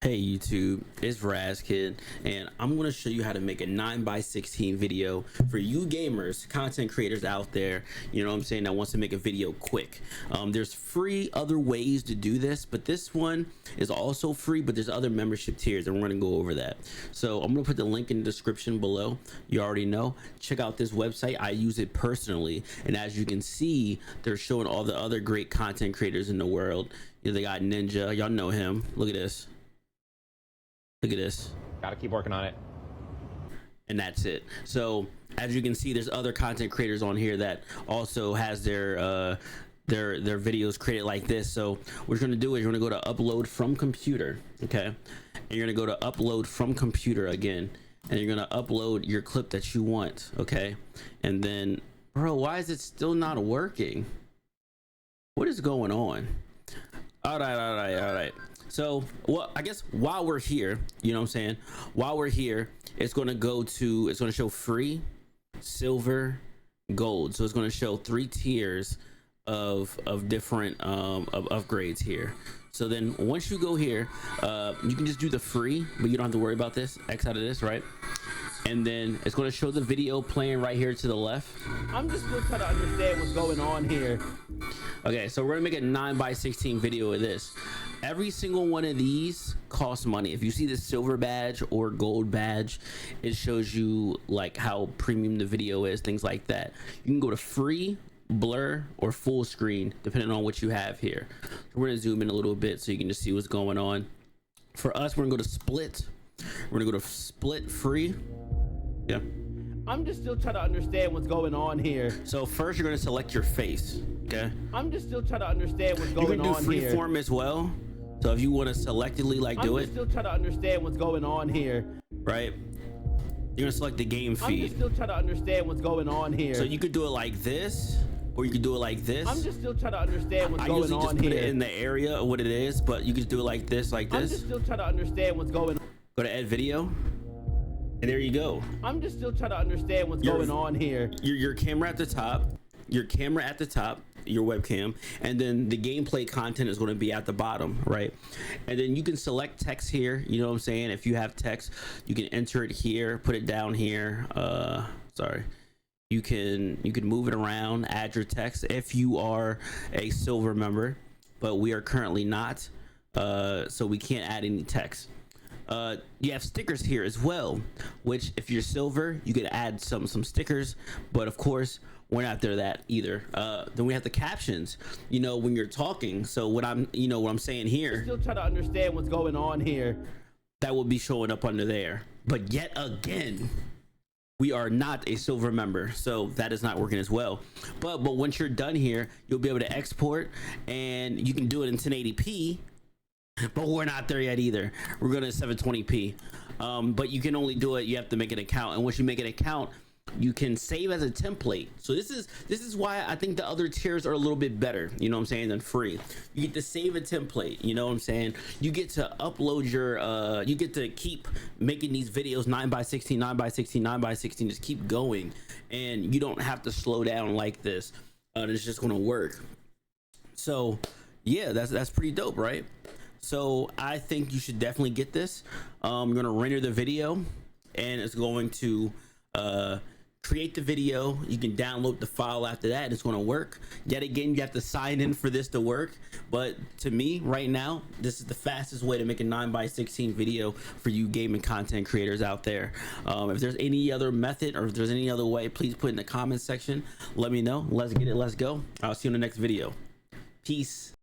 Hey YouTube, it's Raz Kid, and I'm going to show you how to make a 9x16 video for you gamers, content creators out there, you know what I'm saying, that wants to make a video quick. There's free other ways to do this, but this one is also free, but there's other membership tiers, and we're going to go over that. So I'm going to put the link in the description below. You already know. Check out this website. I use it personally, and as you can see, they're showing all the other great content creators in the world. You know, they got Ninja, y'all know him. Look at this. Look at this. Gotta keep working on it. And that's it. So as you can see, there's other content creators on here that also has their videos created like this. So what you're gonna do is you're gonna go to upload from computer, okay? And you're gonna go to upload from computer again, and you're gonna upload your clip that you want, okay? And then, bro, why is it still not working? What is going on? All right. So, well, I guess while we're here, you know what I'm saying? While we're here, it's going to show free, silver, gold. So it's going to show 3 tiers of different upgrades here. So then once you go here, you can just do the free, but you don't have to worry about this. X out of this, right? And then it's going to show the video playing right here to the left. I'm just still trying to understand what's going on here. Okay, so we're gonna make a 9x16 video of this. Every single one of these costs money. If you see the silver badge or gold badge, it shows you like how premium the video is, things like that. You can go to free, blur, or full screen depending on what you have here. So we're gonna zoom in a little bit so you can just see what's going on. For us, we're gonna go to split. We're gonna go to split free. Yeah. I'm just still trying to understand what's going on here. So first you're gonna select your face, okay? I'm just still trying to understand what's going on here. You can do freeform as well. So if you want to selectively like do it. I'm just still trying to understand what's going on here. Right? You're gonna select the game feed. I'm just still trying to understand what's going on here. So you could do it like this, or you could do it like this. I'm just still trying to understand what's going on here. I usually just put it in the area of what it is, but you could do it like this, like this. I'm just still trying to understand what's going on. Go to add video. And there you go. I'm just still trying to understand what's going on here. Your camera at the top, your webcam, and then the gameplay content is going to be at the bottom, right? And then you can select text here, you know what I'm saying? If you have text, you can enter it here, put it down here. Sorry. You can move it around, add your text if you are a silver member, but we are currently not, so we can't add any text. You have stickers here as well, which if you're silver, you can add some stickers, but of course we're not there that either. Then we have the captions, you know, when you're talking. So what I'm saying here, Still trying to understand what's going on here. That will be showing up under there. But yet again, we are not a silver member, so that is not working as well. But once you're done here, you'll be able to export, and you can do it in 1080p. But we're not there yet either. We're going to 720p. But you can only do it, you have to make an account, and once you make an account, you can save as a template. So this is why I think the other tiers are a little bit better, you know what I'm saying, than free. You get to save a template, you know what I'm saying? You get to upload your you get to keep making these videos 9x16, 9x16, 9x16, just keep going, and you don't have to slow down like this. It's just going to work. So yeah, that's pretty dope, right? So I think you should definitely get this. I'm gonna render the video, and it's going to create the video. You can download the file after that. It's going to work. Yet again, you have to sign in for this to work, but to me right now, this is the fastest way to make a 9x16 video for you gaming content creators out there. If there's any other method, or if there's any other way, please put in the comment section. Let me know. Let's get it. Let's go. I'll see you in the next video. Peace.